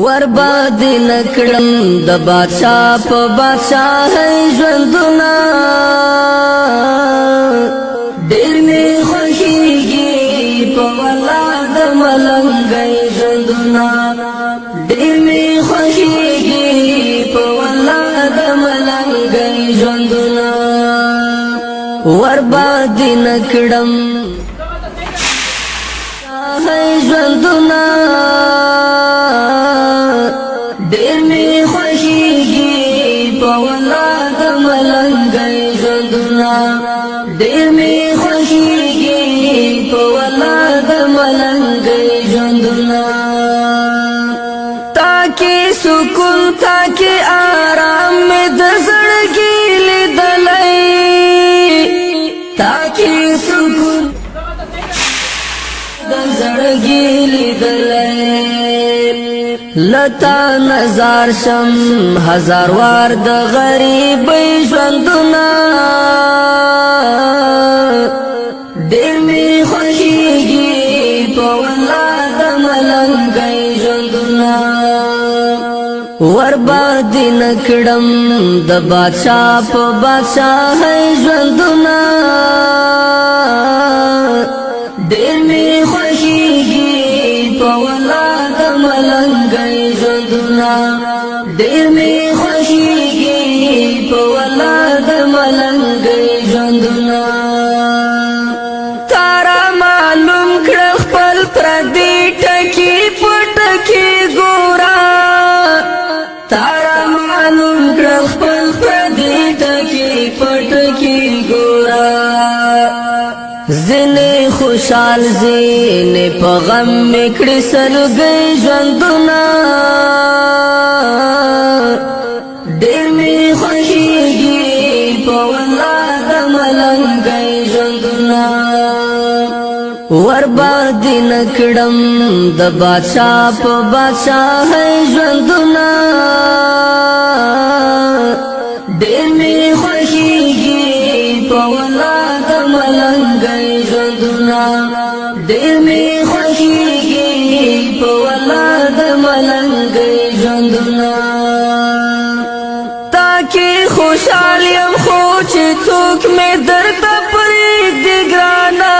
ورباد نکړم د بادشاہ په بادشاہۍ ژوندونه ډېر مې خوښېږي په والله د ملنګۍ ژوندونه ډېر مې خوښېږي په والله د ملنګۍ ژوندونه ورباد نکړم ژوندونه ډېر مې خوښېږي په والله د ملنګۍ ژوندونه ډېر مې خوښېږي په والله د ملنګۍ ژوندونه تا کې سکون تا کې آرام مې د زړګي لیدلی تا کې سکون د زړګي لیدلی لتا نظر شم هزار وار د غریبۍ ژوندونه ډېر مې خوښېږي په والله د ملنګۍ ژوندونه ورباد نکړم د بادشاہ په بادشاہۍ ژوندونه ډېر مې خوښېږي په والله د ملنګۍ ژوندونه ډېر مې خوښېږي په والله د ملنګۍ ژوندونه تا را معلوم کړه خپل پردي ټکي په ټکي ګوره تا را معلوم کړه خپل پردي ټکي په ټکي ګوره زنه خوشحال زنه په غم میکړي سلګي ژوندونه ډېر مې خوښېږي په والله د ملنګۍ ژوندونه ورباد نکړم د بادشاہ په بادشاہۍ ژوندونه ډېر مې خوښېږي په والله د ملنګۍ ژوندونه ډېر مې خوښېږي په والله د ملنګۍ ژوندونه تا کې خوشحال یم خو چې څوک مې درته پرېږدي ګرانه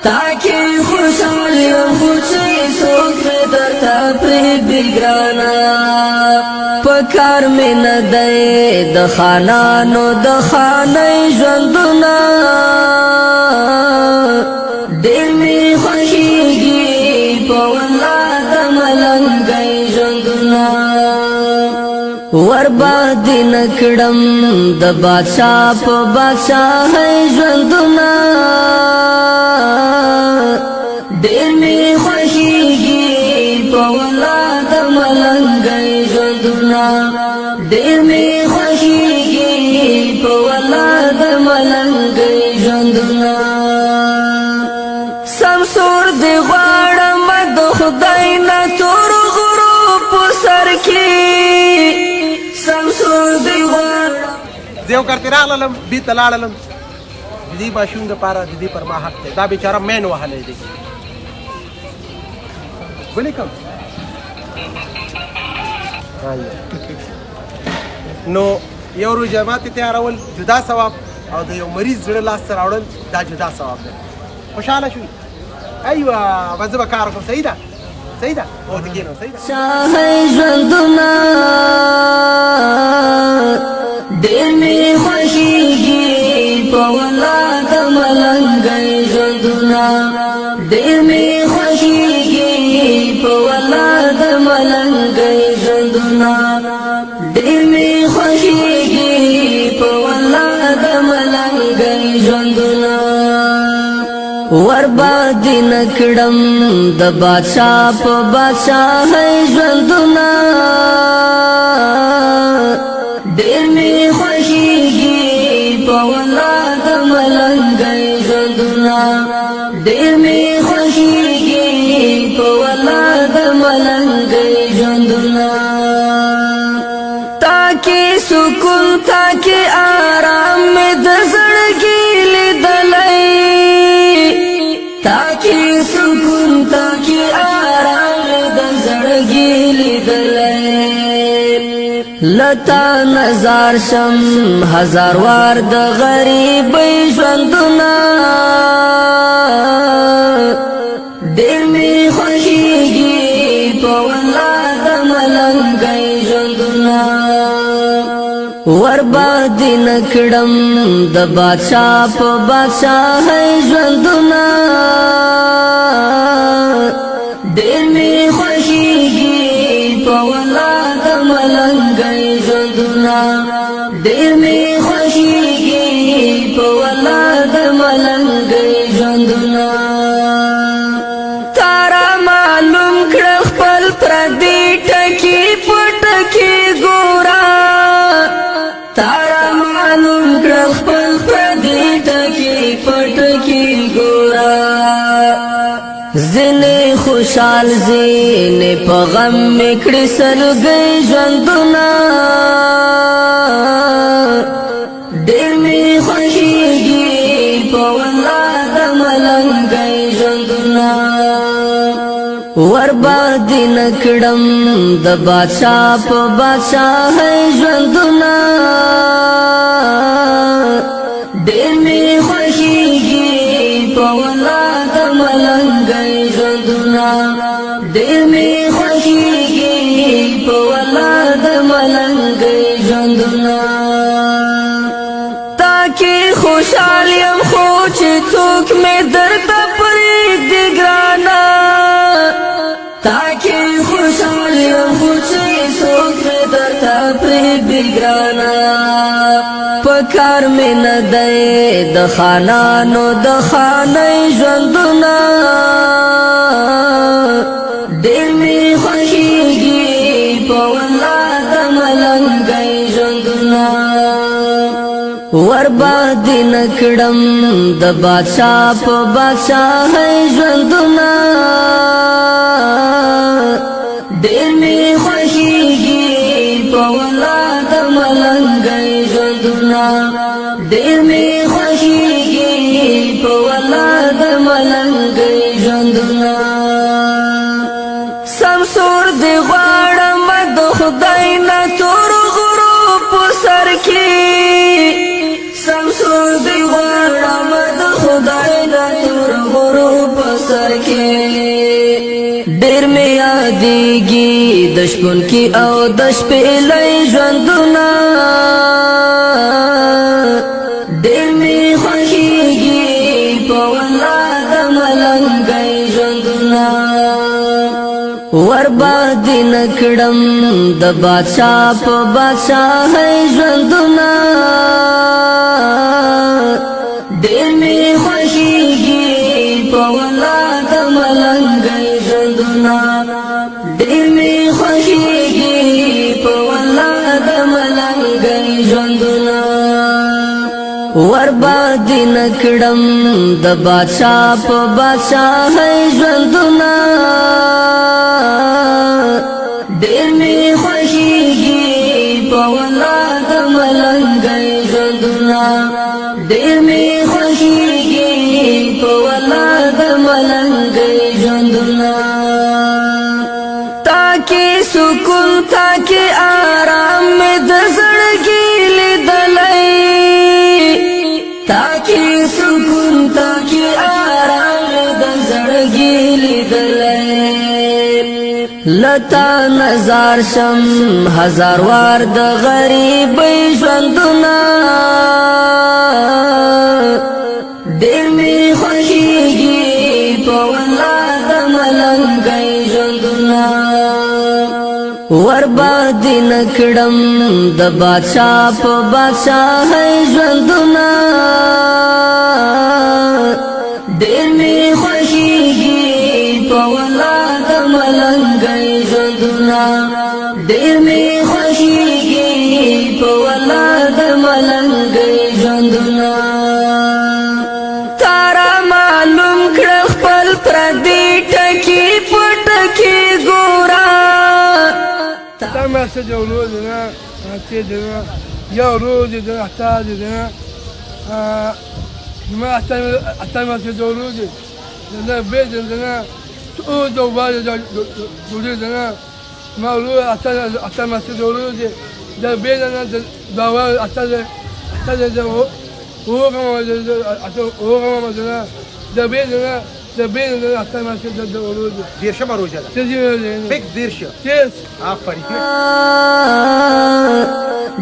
تا کې خوشحال یم خو چې څوک مې درته پرېږدي ګرانه پکار مې نه دی د خانانو د خانۍ ژوندونه ډېر مې خوښېږي په والله د ملنګۍ ژوندونه ورباد نکړم د بادشاہ په بادشاہۍ ژوندونه ډېر مې خوښېږي په والله د ملنګۍ ژوندونه ډېر مې خوښېږي په والله د ملنګۍ ژوندونه سمسور دی غواړم د خدای نه تور غرو په سر کې سمسور دی غواړم زه یو کرتې راغلم دې ته لاړلم د دې ماشوم دپاره د دې پر ما حق دی دا بېچاره مین وهلی دی ولیکم نو یو روژه ماتې تیارول جدا ثواب او د یو مریض زړه لاسته راوړل دا جدا ثواب دی خوشحاله شوي ایوه به زه به کار وکړم صحیح ده صحیح ده او ته کښېنه صحیح ده شاهۍ ژوندونه ډېر مې خوښېږي په والله د ملنګۍ ژوندونه ډېر مې خوښېږي په والله د ملنګۍ ژوندونه ډېر مې خوښېږي په والله د ملنګۍ ژوندونه ورباد نکړم د بادشاہ په بادشاہۍ ژوندونه ډېر مې خوښېږي په والله د ملنګۍ ژوندونه ډېر مې خوښېږي په والله د ملنګۍ ژوندونه تا کې سکون تا کې آرام مې د زړګي لیدلی ताकि सुकून ताकि आराम द जड़गी لتا نظر شم هزار وار د غریب ژوندونه ډېر می خوښیږي په والله د ملنګۍ ژوندونه ورباندې نکړم د بادشاه په بادشاهۍ ژوندونه ډېر می خوښیږي په والله د ملنګۍ ژوندونه ډېر می خوښیږي په والله د ملنګۍ ژوندونه تارا معلوم کړه خپل پردي ټکي په ټکي ګوره تارا معلوم کړه خپل پردي ټکي په ټکي ګوره زنه خوشحال زنه په غم میکړي سلګي ژوندونه ډېر می خوښیږي په والله د ملنګۍ ژوندونه ورباندې نکړم د بادشاه په بادشاهۍ ژوندونه ډېر می خوښیږي په والله د ملنګۍ ژوندونه ډېر می خوښیږي په والله د ملنګۍ ژوندونه تاکي خوشحال یم خو چې څوک مې درته پرېږدي ګرانه تاکي خوشحال یم خو چې څوک مې درته پرېږدي ګرانه پکار مې نه دی د خانانو د خانۍ ژوندونه ډېر مې خوښیږي په والله د ملنګۍ ژوندونه ورباندې نکړم د بادشاه په بادشاهۍ ژوندونه ډېر مې خوښیږي په والله د ملنګۍ ژوندونه ډېر مې خوښیږي په والله د ملنګۍ ژوندونه سمسور دی غواړم د خدای نه تور غرو په سر کې سمسور دی غواړم د خدای نه تور غرو په سر کې ډېر مې یادېږي د شپون کې او د شپېلۍ ژوندونه ډېر مې خوښیږي په والله د ملنګۍ ژوندونه ورباندې نکړم د بادشاه په بادشاهۍ ژوندونه ډېر مې خوښیږي په والله د ملنګۍ ژوندونه ډېر مې خوښیږي په والله د ملنګۍ ژوندونه ورباندې نکړم د بادشاه په بادشاهۍ ژوندونه ډېر مې خوښیږي په والله د ملنګۍ ژوندونه ډېر مې خوښیږي په والله د ملنګۍ ژوندونه تاکي سکون تاکي آرام مې د زړګي لیدلی تاکي سکون تاکي آرام مې د زړګي لیدلی لتا نظر شم هزار وار د غریب ژوندونه ډېر می خوښیږي په والله د ملنګۍ ژوندونه ورباندې نکړم د بادشاه په بادشاهۍ ژوندونه ډېر می خوښیږي په والله د ملنګۍ ژوندونه ډېر می خوښیږي په والله د ملنګۍ ژوندونه تارا معلوم کړه خپل پردي ټکي په ټکي ګوره ما سجلوا لنا تيدنا يا رودي احتاج لنا ما احتاج ما سجلوا لنا بيت لنا تؤدوا بعد دولي لنا ما احتاج ما سجلوا د بیرنه د باور اته د وګم د بیرنه اته ما چې د ورود دیرشمه روژه ده چې فکس دیرشه تیز آفرین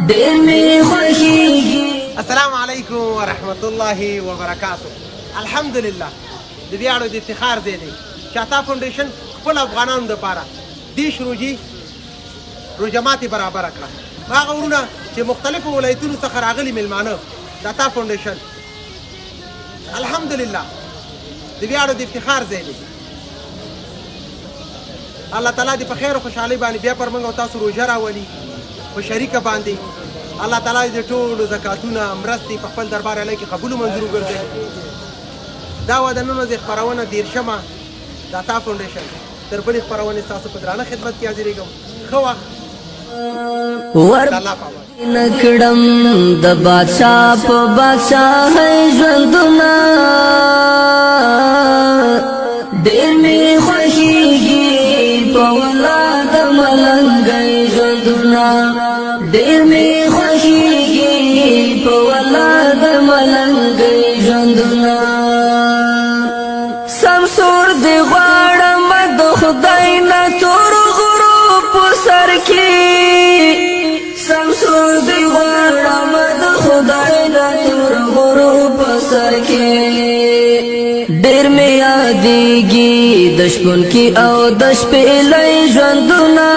ډېر مې خوښېږي. السلام علیکم ورحمت الله وبرکاتو. الحمدلله د ویاړو د افتخار ځای دی چې عطا فاونډیشن خپل افغانانو دپاره دیش روژه ماتې برابره کړه. هغه وروڼه چې مختلفو ولایتونو څخه راغلي مېلمانه د عطا فاونډیشن الحمدلله د ویاړو د افتخار ځای دی. الله تعالی دې په خیر او خوشحالۍ باندې بیا پر موږ او تاسو روژه راولي په شریکه باندې. الله تعالی دې ټولو زکاتونه مرستې په خپل دربار علی کې قبول منظور وګرځوي. دا ودانونه د خپرونه دیرشمه د عطا فاونډیشن تر بلې خپرونې ستاسو په درانه خدمت کې حاضرېږم. ښه وخت ور نکړم د بادشاہ په بادشاہ ژوندونه ډېر مې خوښېږي په ولاد ملنګۍ ژوندونه ډېر مې خوښېږي په ولاد ملنګۍ ژوندونه سمسور دې غواړم د خدای نه تور غرو په سر کې سمسور دې غواړم د خدای نه تور غرو په سر کې ډېر مې یادېږي د شپون کې او د شپېلۍ ژوندونه